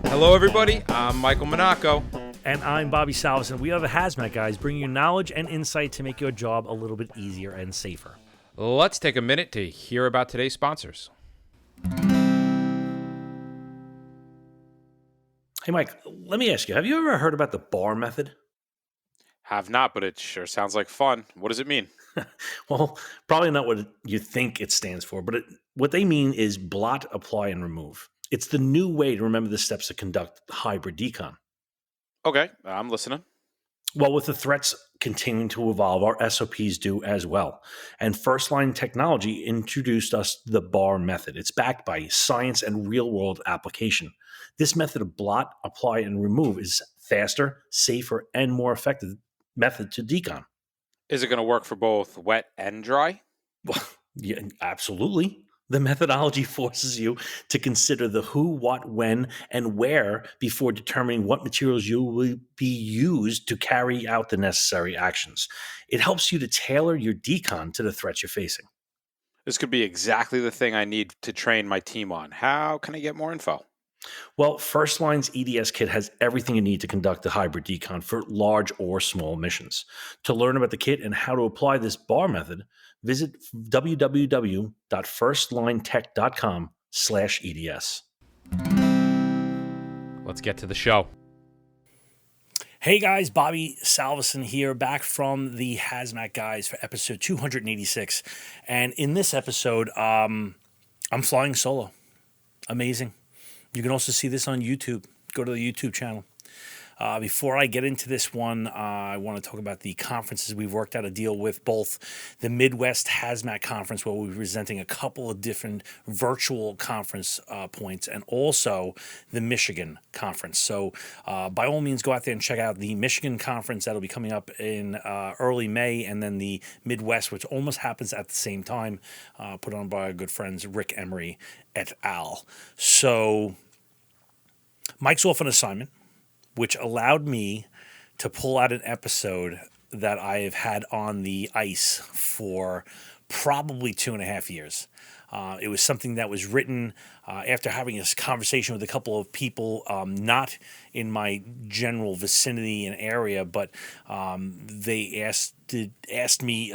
Hello, everybody. I'm Michael Monaco. And I'm Bobby Salvesen. We are the Haz Mat Guys, bringing you knowledge and insight to make your job a little bit easier and safer. Let's take a minute to hear about today's sponsors. Hey, Mike, let me ask you, have you ever heard about the BAR method? Have not, but it sure sounds like fun. What does it mean? Well, probably not what you think it stands for, but what they mean is blot, apply, and remove. It's the new way to remember the steps to conduct hybrid decon. Okay, I'm listening. Well, with the threats continuing to evolve, our SOPs do as well. And First Line Technology introduced us the BAR method. It's backed by science and real-world application. This method of blot, apply, and remove is faster, safer, and more effective method to decon. Is it going to work for both wet and dry? Well, yeah, absolutely. The methodology forces you to consider the who, what, when, and where before determining what materials you will be used to carry out the necessary actions. It helps you to tailor your decon to the threats you're facing. This could be exactly the thing I need to train my team on. How can I get more info? Well, First Line's EDS kit has everything you need to conduct a hybrid decon for large or small missions. To learn about the kit and how to apply this BAR method, visit www.firstlinetech.com/EDS. Let's get to the show. Hey guys, Bobby Salvesen here, back from the Haz Mat Guys for episode 286. And in this episode, I'm flying solo. Amazing. You can also see this on YouTube. Go to the YouTube channel. Before I get into this one, I want to talk about the conferences we've worked out a deal with, both the Midwest Hazmat Conference, where we'll be presenting a couple of different virtual conference points, and also the Michigan Conference. So by all means, go out there and check out the Michigan Conference. That'll be coming up in early May, and then the Midwest, which almost happens at the same time, put on by our good friends Rick Emery et al. So Mike's off on assignment, which allowed me to pull out an episode that I've had on the ice for probably 2.5 years. It was something that was written after having this conversation with a couple of people, not in my general vicinity and area, but they asked me,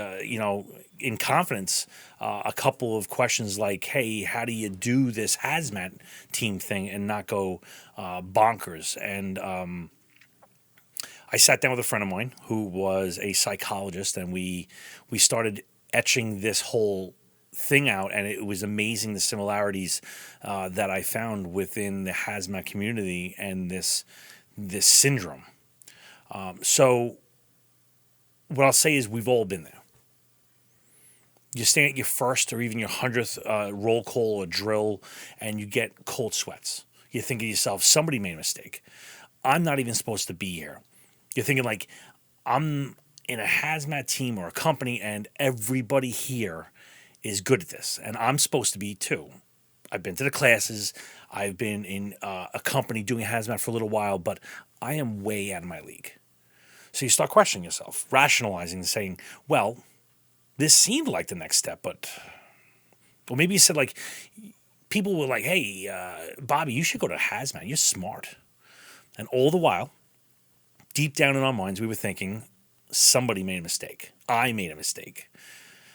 in confidence, a couple of questions like, hey, how do you do this hazmat team thing and not go bonkers? And I sat down with a friend of mine who was a psychologist, and we started etching this whole thing out, and it was amazing the similarities that I found within the hazmat community and this syndrome. So what I'll say is we've all been there. You stand at your first or even your 100th roll call or drill, and you get cold sweats. You think to yourself, somebody made a mistake. I'm not even supposed to be here. You're thinking like, I'm in a hazmat team or a company, and everybody here is good at this, and I'm supposed to be too. I've been to the classes. I've been in a company doing hazmat for a little while, but I am way out of my league. So you start questioning yourself, rationalizing, saying, well, this seemed like the next step, but maybe you said, like, people were like, hey, Bobby, you should go to hazmat. You're smart. And all the while, deep down in our minds, we were thinking, somebody made a mistake. I made a mistake.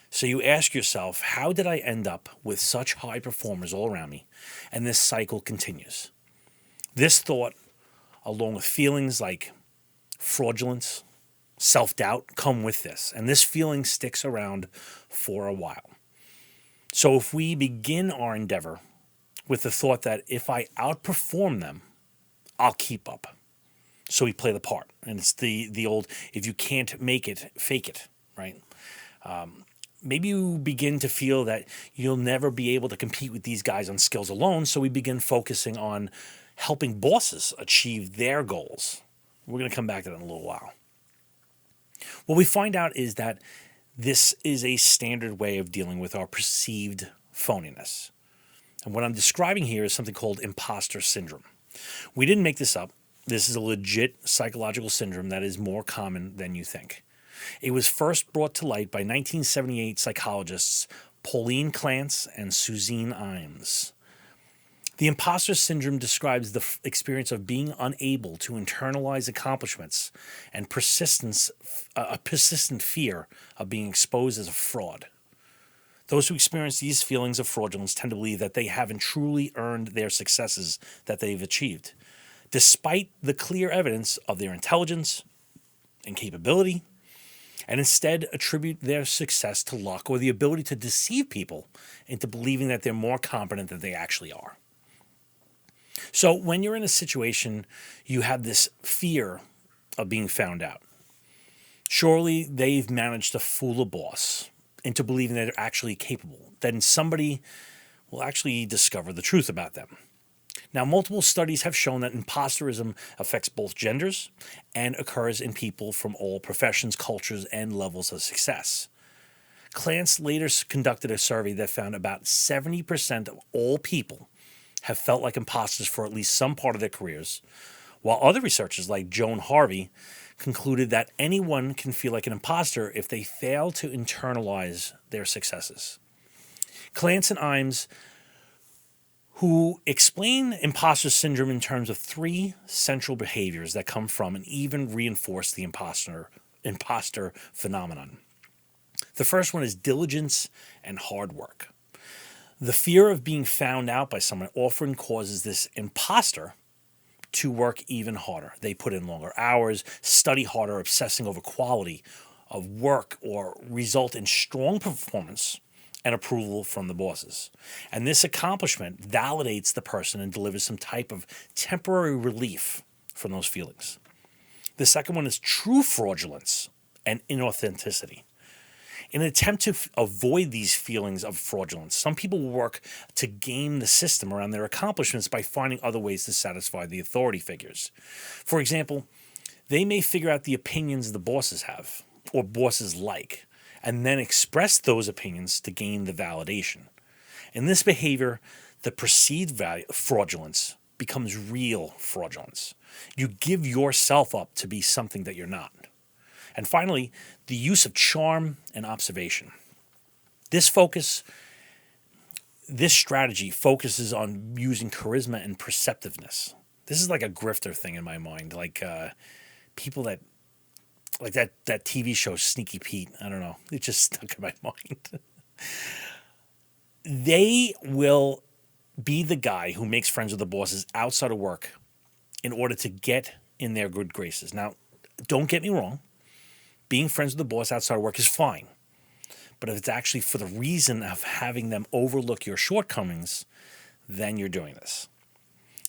So you ask yourself, how did I end up with such high performers all around me? And this cycle continues. This thought, along with feelings like fraudulence, self-doubt, come with this. And this feeling sticks around for a while. So if we begin our endeavor with the thought that if I outperform them, I'll keep up. So we play the part. And it's the old, if you can't make it, fake it, right? Maybe you begin to feel that you'll never be able to compete with these guys on skills alone, so we begin focusing on helping bosses achieve their goals. We're going to come back to that in a little while. What we find out is that this is a standard way of dealing with our perceived phoniness. And what I'm describing here is something called imposter syndrome. We didn't make this up. This is a legit psychological syndrome that is more common than you think. It was first brought to light by 1978 psychologists Pauline Clance and Suzanne Imes. The imposter syndrome describes the experience of being unable to internalize accomplishments and a persistent fear of being exposed as a fraud. Those who experience these feelings of fraudulence tend to believe that they haven't truly earned their successes that they've achieved, despite the clear evidence of their intelligence and capability, and instead attribute their success to luck or the ability to deceive people into believing that they're more competent than they actually are. So when you're in a situation, you have this fear of being found out. Surely they've managed to fool a boss into believing that they're actually capable. Then somebody will actually discover the truth about them. Now, multiple studies have shown that imposterism affects both genders and occurs in people from all professions, cultures, and levels of success. Clance later conducted a survey that found about 70% of all people have felt like imposters for at least some part of their careers, while other researchers like Joan Harvey concluded that anyone can feel like an imposter if they fail to internalize their successes. Clance and Imes, who explain imposter syndrome in terms of three central behaviors that come from and even reinforce the imposter phenomenon. The first one is diligence and hard work. The fear of being found out by someone often causes this imposter to work even harder. They put in longer hours, study harder, obsessing over quality of work, or result in strong performance and approval from the bosses. And this accomplishment validates the person and delivers some type of temporary relief from those feelings. The second one is true fraudulence and inauthenticity. In an attempt to avoid these feelings of fraudulence, some people will work to game the system around their accomplishments by finding other ways to satisfy the authority figures. For example, they may figure out the opinions the bosses have or bosses like, and then express those opinions to gain the validation. In this behavior, the perceived fraudulence becomes real fraudulence. You give yourself up to be something that you're not. And finally, the use of charm and observation. This strategy focuses on using charisma and perceptiveness. This is like a grifter thing in my mind, like people that, like that TV show Sneaky Pete. I don't know. It just stuck in my mind. They will be the guy who makes friends with the bosses outside of work in order to get in their good graces. Now, don't get me wrong. Being friends with the boss outside of work is fine. But if it's actually for the reason of having them overlook your shortcomings, then you're doing this.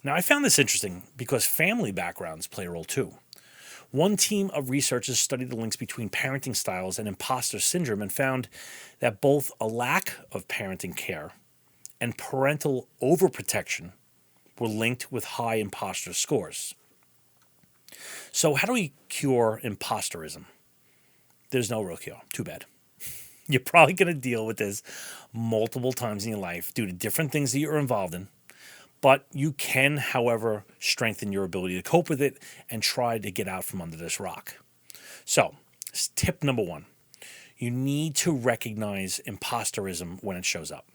Now, I found this interesting because family backgrounds play a role too. One team of researchers studied the links between parenting styles and imposter syndrome and found that both a lack of parenting care and parental overprotection were linked with high imposter scores. So how do we cure imposterism? There's no real cure. Too bad. You're probably going to deal with this multiple times in your life due to different things that you're involved in. But you can, however, strengthen your ability to cope with it and try to get out from under this rock. So, tip number one, you need to recognize imposterism when it shows up.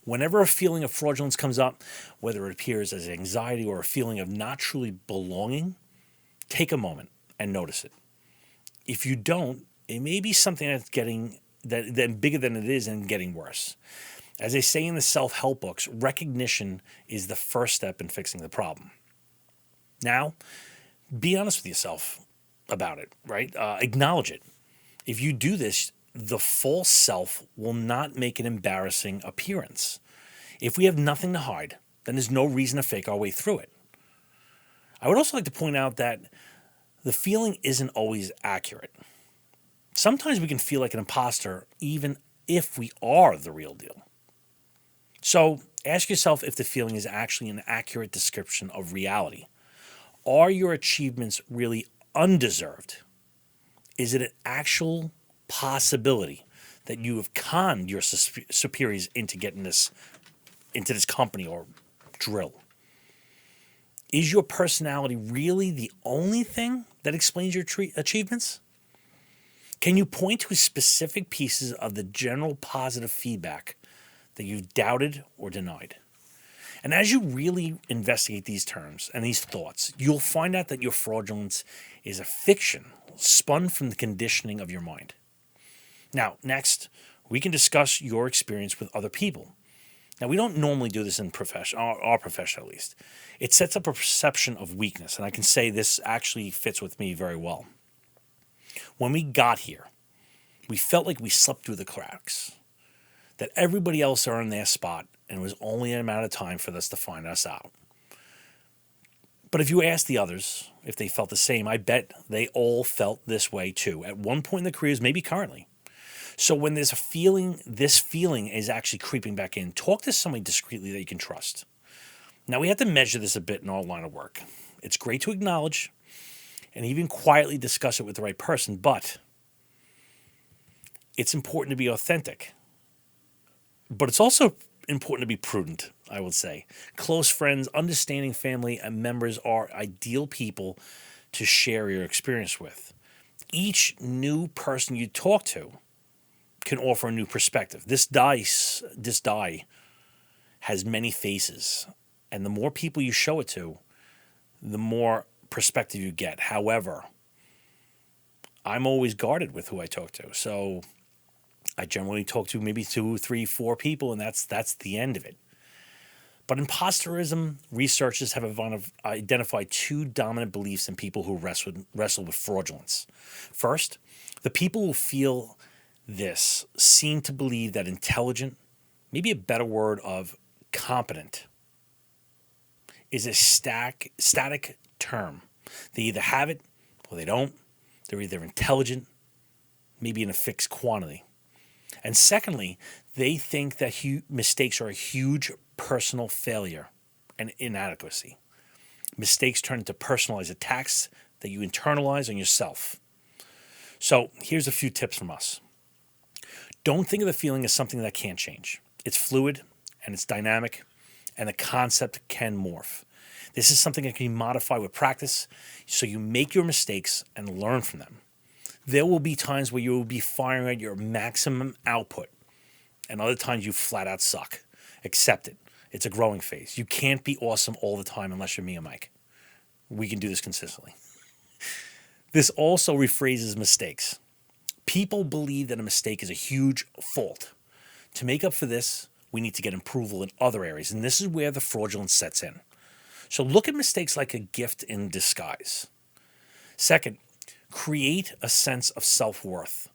Whenever a feeling of fraudulence comes up, whether it appears as anxiety or a feeling of not truly belonging, take a moment and notice it. If you don't, it may be something that's getting that bigger than it is and getting worse. As they say in the self-help books, recognition is the first step in fixing the problem. Now, be honest with yourself about it, right? Acknowledge it. If you do this, the false self will not make an embarrassing appearance. If we have nothing to hide, then there's no reason to fake our way through it. I would also like to point out that the feeling isn't always accurate. Sometimes we can feel like an imposter even if we are the real deal. So ask yourself if the feeling is actually an accurate description of reality. Are your achievements really undeserved? Is it an actual possibility that you have conned your superiors into getting this into this company or drill? Is your personality really the only thing that explains your achievements? Can you point to specific pieces of the general positive feedback that you've doubted or denied? And as you really investigate these terms and these thoughts, you'll find out that your fraudulence is a fiction spun from the conditioning of your mind. Now, next, we can discuss your experience with other people. Now, we don't normally do this in our profession at least. It sets up a perception of weakness, and I can say this actually fits with me very well. When we got here, we felt like we slipped through the cracks, that everybody else earned their spot, and it was only an amount of time for us to find us out. But if you ask the others if they felt the same, I bet they all felt this way too, at one point in their careers, maybe currently. So when there's a feeling, this feeling is actually creeping back in, talk to somebody discreetly that you can trust. Now, we have to measure this a bit in our line of work. It's great to acknowledge and even quietly discuss it with the right person, but it's important to be authentic. But it's also important to be prudent, I would say. Close friends, understanding family, and members are ideal people to share your experience with. Each new person you talk to can offer a new perspective. This die has many faces, and the more people you show it to, the more perspective you get. However, I'm always guarded with who I talk to, so I generally talk to maybe 2, 3, 4 people, and that's the end of it. But imposterism researchers have identified 2 dominant beliefs in people who wrestle with fraudulence. First, the people who feel this seem to believe that intelligent, maybe a better word of competent, is a static term. They either have it or they don't. They're either intelligent, maybe in a fixed quantity. And secondly, they think that mistakes are a huge personal failure and inadequacy. Mistakes turn into personalized attacks that you internalize on yourself. So here's a few tips from us. Don't think of the feeling as something that can't change. It's fluid and it's dynamic, and the concept can morph. This is something that can be modified with practice, so you make your mistakes and learn from them. There will be times where you will be firing at your maximum output, and other times you flat out suck. Accept it. It's a growing phase. You can't be awesome all the time unless you're me and Mike. We can do this consistently. This also rephrases mistakes. People believe that a mistake is a huge fault. To make up for this, we need to get approval in other areas, and this is where the fraudulence sets in. So look at mistakes like a gift in disguise. Second, create a sense of self-worth.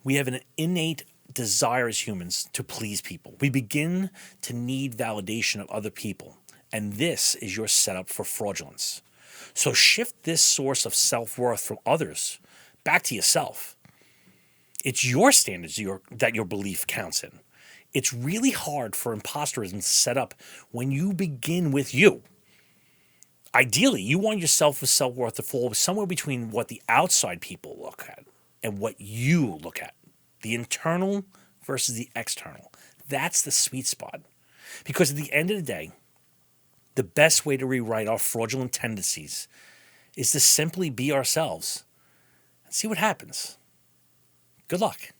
We have an innate desire as humans to please people. We begin to need validation of other people, and this is your setup for fraudulence. So shift this source of self-worth from others back to yourself. It's your standards that your belief counts in. It's really hard for imposterism to set up when you begin with you. Ideally, you want your self-worth to fall somewhere between what the outside people look at and what you look at. The internal versus the external. That's the sweet spot. Because at the end of the day, the best way to rewrite our fraudulent tendencies is to simply be ourselves and see what happens. Good luck.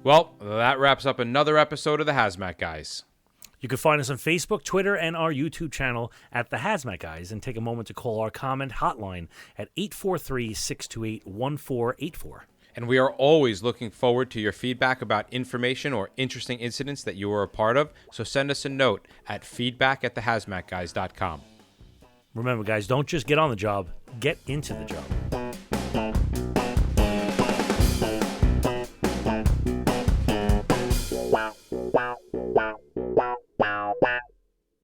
Well, that wraps up another episode of the Hazmat Guys. You can find us on Facebook, Twitter, and our YouTube channel at the Hazmat Guys, and take a moment to call our comment hotline at 843-628-1484. And we are always looking forward to your feedback about information or interesting incidents that you were a part of, so send us a note at feedback@thehazmatguys.com. Remember, guys, don't just get on the job, get into the job.